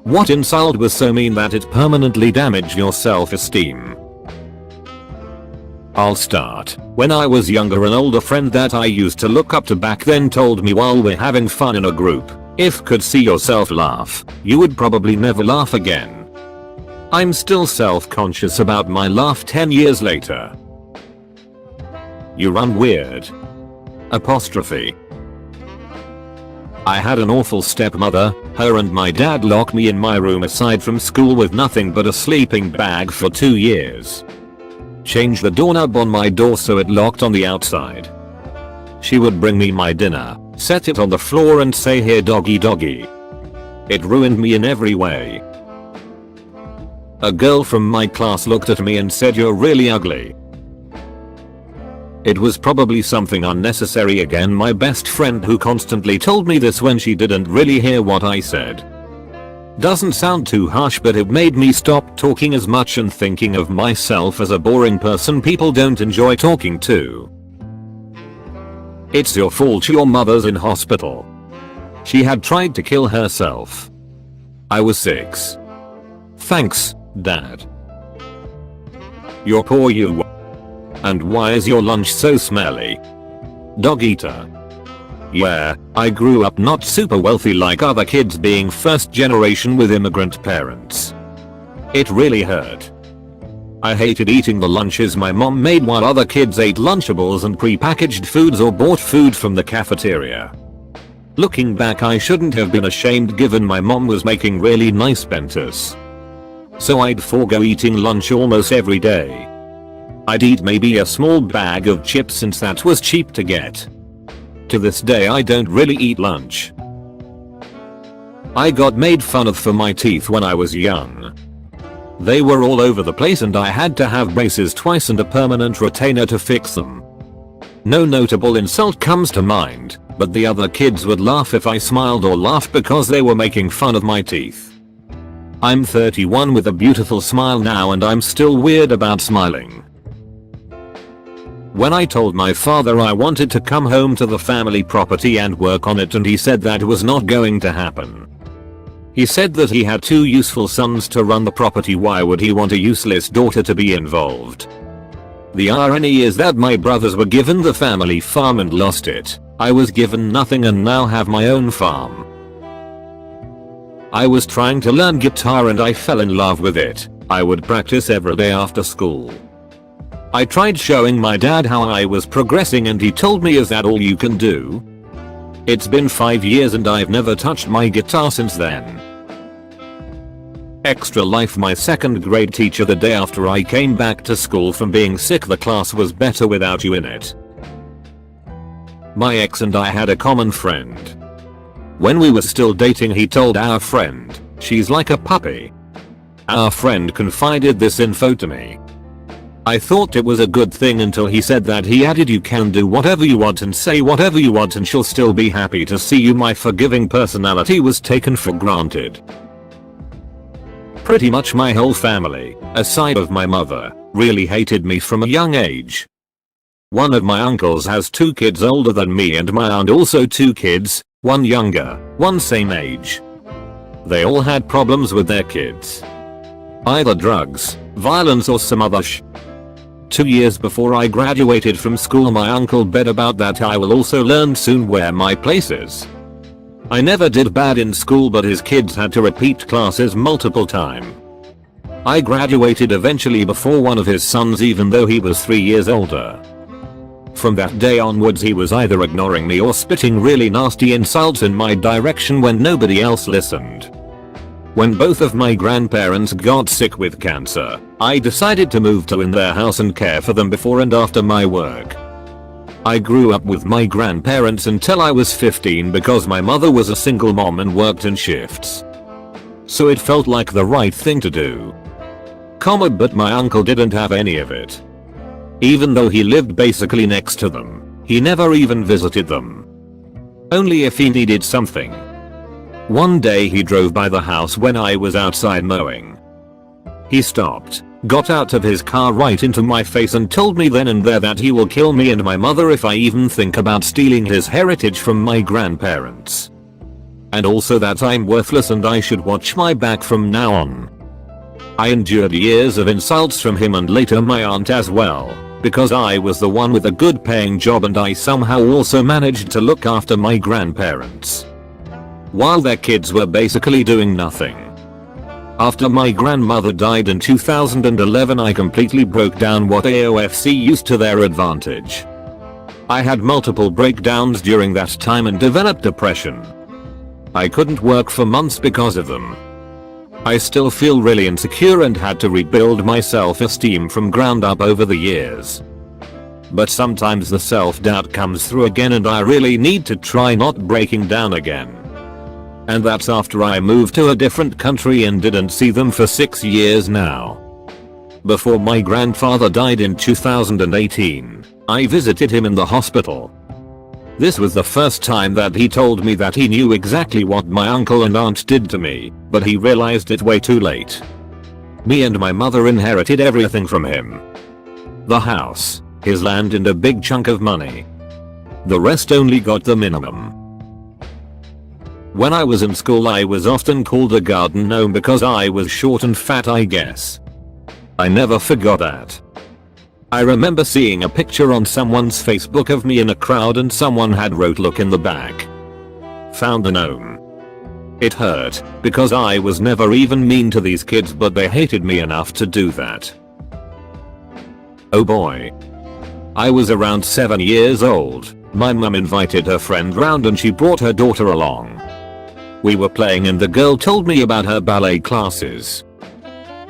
What insult was so mean that it permanently damaged your self-esteem? I'll start. When I was younger, an older friend that I used to look up to back then told me while we're having fun in a group, if could see yourself laugh, you would probably never laugh again. I'm still self-conscious about my laugh 10 years later. You run weird. Apostrophe. I had an awful stepmother. Her and my dad locked me in my room aside from school with nothing but a sleeping bag for 2 years. Changed the doorknob on my door so it locked on the outside. She would bring me my dinner, set it on the floor and say, "Here doggy doggy." It ruined me in every way. A girl from my class looked at me and said, "You're really ugly." It was probably something unnecessary again, my best friend who constantly told me this when she didn't really hear what I said. Doesn't sound too harsh, but it made me stop talking as much and thinking of myself as a boring person people don't enjoy talking to. It's your fault your mother's in hospital. She had tried to kill herself. I was 6. Thanks, Dad. You're poor you. And why is your lunch so smelly? Dog eater. Yeah, I grew up not super wealthy like other kids, being first generation with immigrant parents. It really hurt. I hated eating the lunches my mom made while other kids ate Lunchables and prepackaged foods or bought food from the cafeteria. Looking back, I shouldn't have been ashamed given my mom was making really nice bentos. So I'd forego eating lunch almost every day. I'd eat maybe a small bag of chips since that was cheap to get. To this day I don't really eat lunch. I got made fun of for my teeth when I was young. They were all over the place and I had to have braces twice and a permanent retainer to fix them. No notable insult comes to mind, but the other kids would laugh if I smiled or laughed because they were making fun of my teeth. I'm 31 with a beautiful smile now and I'm still weird about smiling. When I told my father I wanted to come home to the family property and work on it, and he said that was not going to happen. He said that he had 2 useful sons to run the property, why would he want a useless daughter to be involved? The irony is that my brothers were given the family farm and lost it. I was given nothing and now have my own farm. I was trying to learn guitar and I fell in love with it. I would practice every day after school. I tried showing my dad how I was progressing and he told me, "Is that all you can do?" It's been 5 years and I've never touched my guitar since then. Extra life. My 2nd grade teacher, the day after I came back to school from being sick, "The class was better without you in it." My ex and I had a common friend. When we were still dating, he told our friend, "She's like a puppy." Our friend confided this info to me. I thought it was a good thing until he said that he added, "You can do whatever you want and say whatever you want and she'll still be happy to see you." My forgiving personality was taken for granted. Pretty much my whole family, aside of my mother, really hated me from a young age. One of my uncles has 2 kids older than me and my aunt also 2 kids, one younger, one same age. They all had problems with their kids. Either drugs, violence or some other 2 years before I graduated from school, my uncle bet about that I will also learn soon where my place is. I never did bad in school, but his kids had to repeat classes multiple times. I graduated eventually before one of his sons, even though he was 3 years older. From that day onwards he was either ignoring me or spitting really nasty insults in my direction when nobody else listened. When both of my grandparents got sick with cancer, I decided to move to in their house and care for them before and after my work. I grew up with my grandparents until I was 15 because my mother was a single mom and worked in shifts. So it felt like the right thing to do. But my uncle didn't have any of it. Even though he lived basically next to them, he never even visited them. Only if he needed something. One day he drove by the house when I was outside mowing. He stopped, got out of his car right into my face and told me then and there that he will kill me and my mother if I even think about stealing his heritage from my grandparents. And also that I'm worthless and I should watch my back from now on. I endured years of insults from him and later my aunt as well, because I was the one with a good paying job and I somehow also managed to look after my grandparents, while their kids were basically doing nothing. After my grandmother died in 2011, I completely broke down what AOFC used to their advantage. I had multiple breakdowns during that time and developed depression. I couldn't work for months because of them. I still feel really insecure and had to rebuild my self-esteem from ground up over the years. But sometimes the self-doubt comes through again and I really need to try not breaking down again. And that's after I moved to a different country and didn't see them for 6 years now. Before my grandfather died in 2018, I visited him in the hospital. This was the first time that he told me that he knew exactly what my uncle and aunt did to me, but he realized it way too late. Me and my mother inherited everything from him. The house, his land and a big chunk of money. The rest only got the minimum. When I was in school I was often called a garden gnome because I was short and fat, I guess. I never forgot that. I remember seeing a picture on someone's Facebook of me in a crowd and someone had wrote "look in the back. Found the gnome." It hurt, because I was never even mean to these kids but they hated me enough to do that. Oh boy. I was around 7 years old. My mum invited her friend round and she brought her daughter along. We were playing and the girl told me about her ballet classes.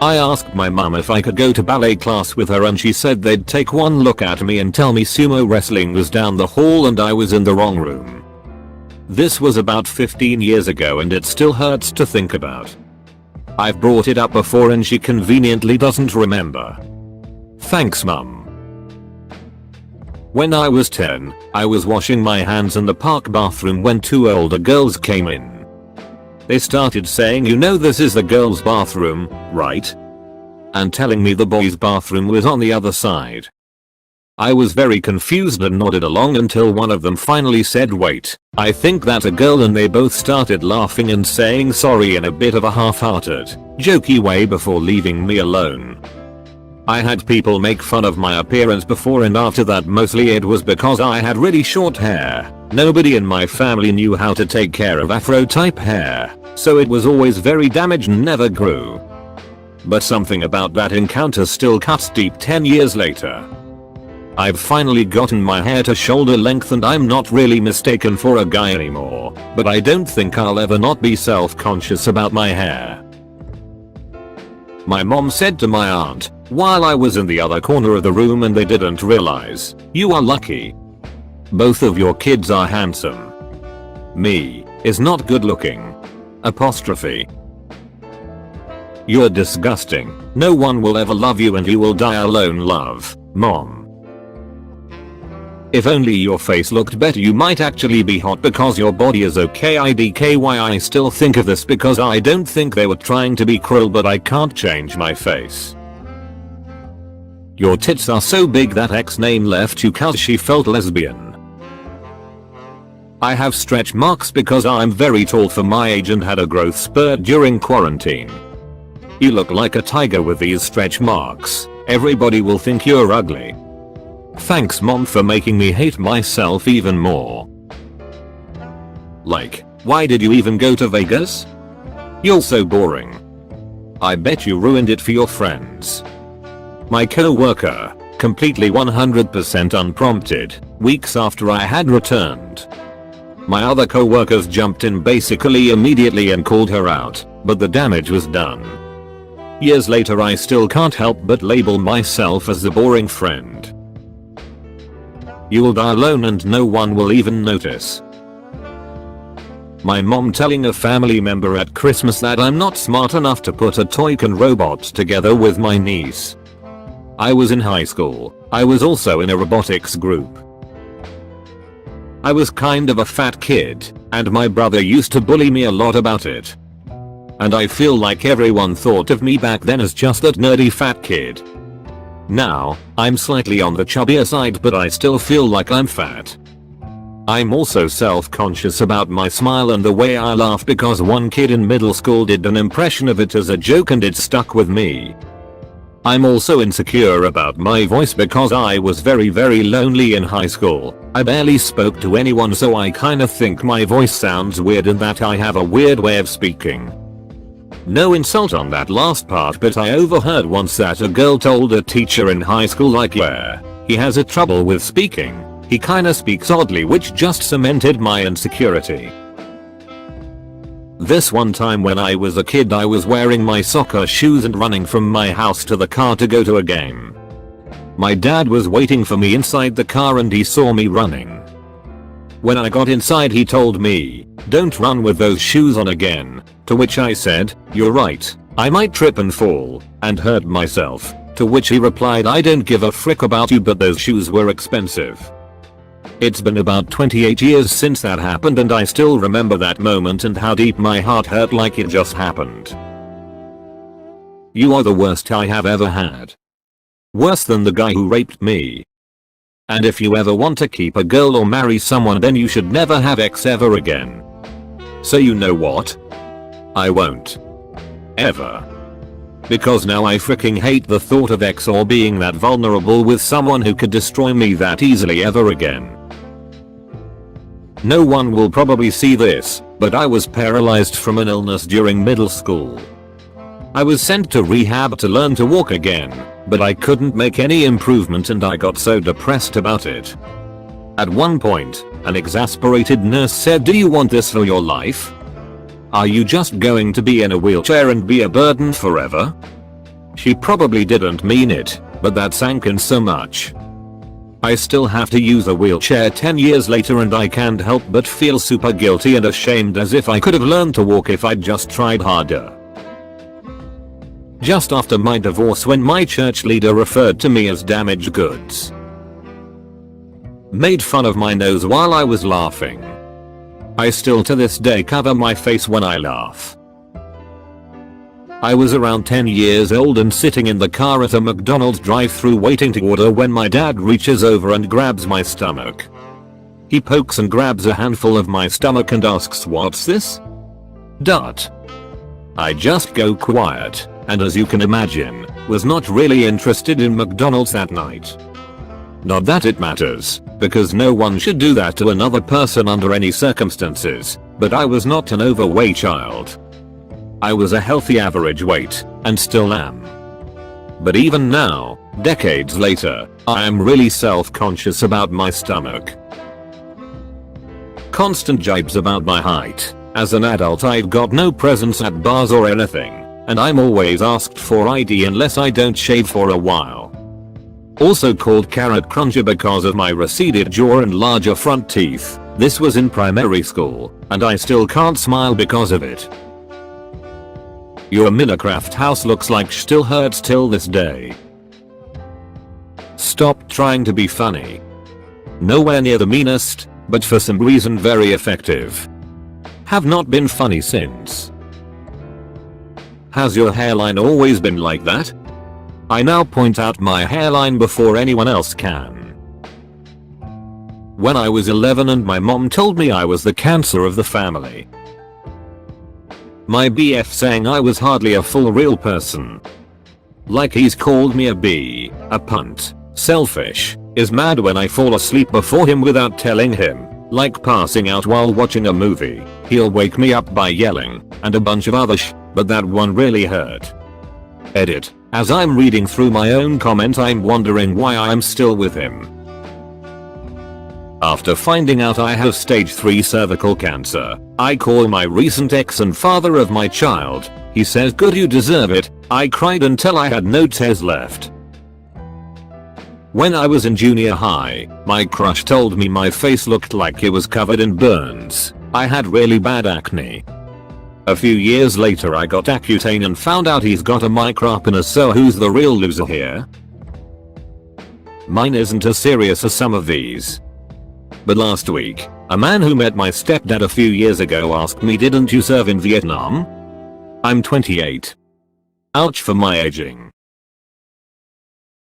I asked my mum if I could go to ballet class with her and she said they'd take one look at me and tell me sumo wrestling was down the hall and I was in the wrong room. This was about 15 years ago and it still hurts to think about. I've brought it up before and she conveniently doesn't remember. Thanks mum. When I was 10, I was washing my hands in the park bathroom when 2 older girls came in. They started saying, "You know this is the girls' bathroom, right?" and telling me the boys' bathroom was on the other side. I was very confused and nodded along until one of them finally said, "Wait, I think that's a girl," and they both started laughing and saying sorry in a bit of a half-hearted, jokey way before leaving me alone. I had people make fun of my appearance before and after that. Mostly it was because I had really short hair. Nobody in my family knew how to take care of afro type hair, so it was always very damaged and never grew. But something about that encounter still cuts deep 10 years later. I've finally gotten my hair to shoulder length and I'm not really mistaken for a guy anymore, but I don't think I'll ever not be self-conscious about my hair. My mom said to my aunt, while I was in the other corner of the room and they didn't realize, "You are lucky. Both of your kids are handsome. Me is not good looking. Apostrophe. You're disgusting. No one will ever love you and you will die alone, love, mom." If only your face looked better you might actually be hot because your body is okay. IDKY I still think of this because I don't think they were trying to be cruel but I can't change my face. Your tits are so big that ex-name left you cause she felt lesbian. I have stretch marks because I'm very tall for my age and had a growth spurt during quarantine. You look like a tiger with these stretch marks. Everybody will think you're ugly. Thanks mom for making me hate myself even more. Like, why did you even go to Vegas? You're so boring. I bet you ruined it for your friends. My co-worker, completely 100% unprompted, weeks after I had returned. My other co-workers jumped in basically immediately and called her out, but the damage was done. Years later I still can't help but label myself as the boring friend. You will die alone and no one will even notice. My mom telling a family member at Christmas that I'm not smart enough to put a toy can robot together with my niece. I was in high school. I was also in a robotics group. I was kind of a fat kid, and my brother used to bully me a lot about it. And I feel like everyone thought of me back then as just that nerdy fat kid. Now, I'm slightly on the chubbier side but I still feel like I'm fat. I'm also self-conscious about my smile and the way I laugh because one kid in middle school did an impression of it as a joke and it stuck with me. I'm also insecure about my voice because I was very lonely in high school. I barely spoke to anyone, so I kinda think my voice sounds weird and that I have a weird way of speaking. No insult on that last part, but I overheard once that a girl told a teacher in high school like, yeah, he has a trouble with speaking. He kinda speaks oddly, which just cemented my insecurity. This one time when I was a kid, I was wearing my soccer shoes and running from my house to the car to go to a game. My dad was waiting for me inside the car and he saw me running. When I got inside he told me, "Don't run with those shoes on again," to which I said, "You're right, I might trip and fall and hurt myself," to which he replied, "I don't give a frick about you, but those shoes were expensive." It's been about 28 years since that happened and I still remember that moment and how deep my heart hurt like it just happened. You are the worst I have ever had. Worse than the guy who raped me. And if you ever want to keep a girl or marry someone, then you should never have ex ever again. So you know what? I won't. Ever. Because now I freaking hate the thought of ex or being that vulnerable with someone who could destroy me that easily ever again. No one will probably see this, but I was paralyzed from an illness during middle school. I was sent to rehab to learn to walk again, but I couldn't make any improvement and I got so depressed about it. At one point, an exasperated nurse said, "Do you want this for your life? Are you just going to be in a wheelchair and be a burden forever?" She probably didn't mean it, but that sank in so much. I still have to use a wheelchair 10 years later and I can't help but feel super guilty and ashamed, as if I could have learned to walk if I'd just tried harder. Just after my divorce, when my church leader referred to me as damaged goods, made fun of my nose while I was laughing. I still to this day cover my face when I laugh. I was around 10 years old and sitting in the car at a McDonald's drive-thru waiting to order when my dad reaches over and grabs my stomach. He pokes and grabs a handful of my stomach and asks, "What's this?" I just go quiet, and as you can imagine, was not really interested in McDonald's that night. Not that it matters, because no one should do that to another person under any circumstances, but I was not an overweight child. I was a healthy average weight, and still am. But even now, decades later, I am really self-conscious about my stomach. Constant jibes about my height. As an adult I've got no presents at bars or anything, and I'm always asked for ID unless I don't shave for a while. Also called carrot cruncher because of my receded jaw and larger front teeth. This was in primary school, and I still can't smile because of it. Your Minecraft house looks like still hurts till this day. Stop trying to be funny. Nowhere near the meanest, but for some reason very effective. Have not been funny since. Has your hairline always been like that? I now point out my hairline before anyone else can. When I was 11 and my mom told me I was the cancer of the family. My BF saying I was hardly a full real person. Like he's called me a B, a punt, selfish, is mad when I fall asleep before him without telling him, like passing out while watching a movie, he'll wake me up by yelling, and a bunch of other but that one really hurt. Edit. As I'm reading through my own comment I'm wondering why I'm still with him. After finding out I have stage 3 cervical cancer, I call my recent ex and father of my child. He says, "Good, you deserve it." I cried until I had no tears left. When I was in junior high, my crush told me my face looked like it was covered in burns. I had really bad acne. A few years later I got Accutane and found out he's got a micropenis, so who's the real loser here? Mine isn't as serious as some of these. But last week, a man who met my stepdad a few years ago asked me, "Didn't you serve in Vietnam?" I'm 28. Ouch for my aging.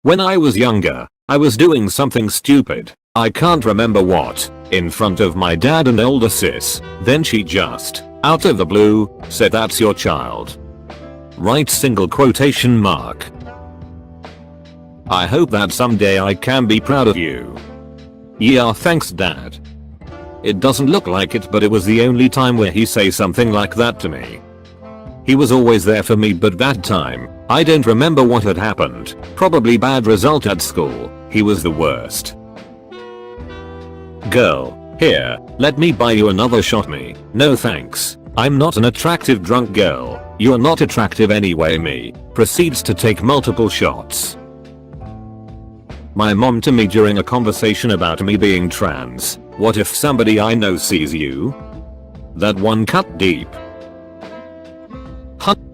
When I was younger, I was doing something stupid, I can't remember what, in front of my dad and older sis, then she just, out of the blue, said that's your child. Right single quotation mark. I hope that someday I can be proud of you. Yeah, thanks dad. It doesn't look like it, but it was the only time where he say something like that to me. He was always there for me, but that time, I don't remember what had happened, probably bad result at school, he was the worst. Girl, here, let me buy you another shot. Me, no thanks, I'm not an attractive drunk girl, you're not attractive anyway. Me, proceeds to take multiple shots. My mom to me during a conversation about me being trans, what if somebody I know sees you? That one cut deep.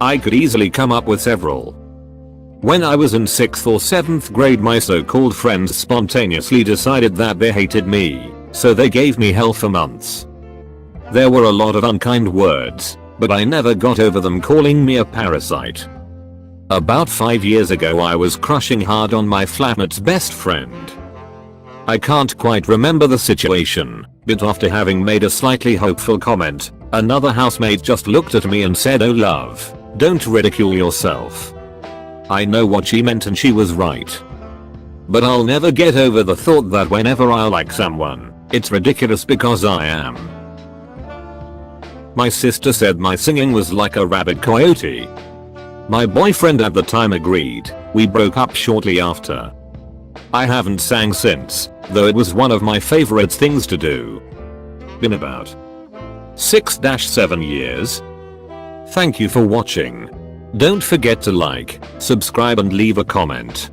I could easily come up with several. When I was in 6th or 7th grade, my so-called friends spontaneously decided that they hated me, so they gave me hell for months. There were a lot of unkind words, but I never got over them calling me a parasite. About 5 years ago I was crushing hard on my flatmate's best friend. I can't quite remember the situation, but after having made a slightly hopeful comment, another housemate just looked at me and said, "Oh love, don't ridicule yourself." I know what she meant and she was right. But I'll never get over the thought that whenever I like someone, it's ridiculous because I am. My sister said my singing was like a rabid coyote. My boyfriend at the time agreed, we broke up shortly after. I haven't sang since, though it was one of my favorite things to do. Been about 6-7 years. Thank you for watching. Don't forget to like, subscribe and leave a comment.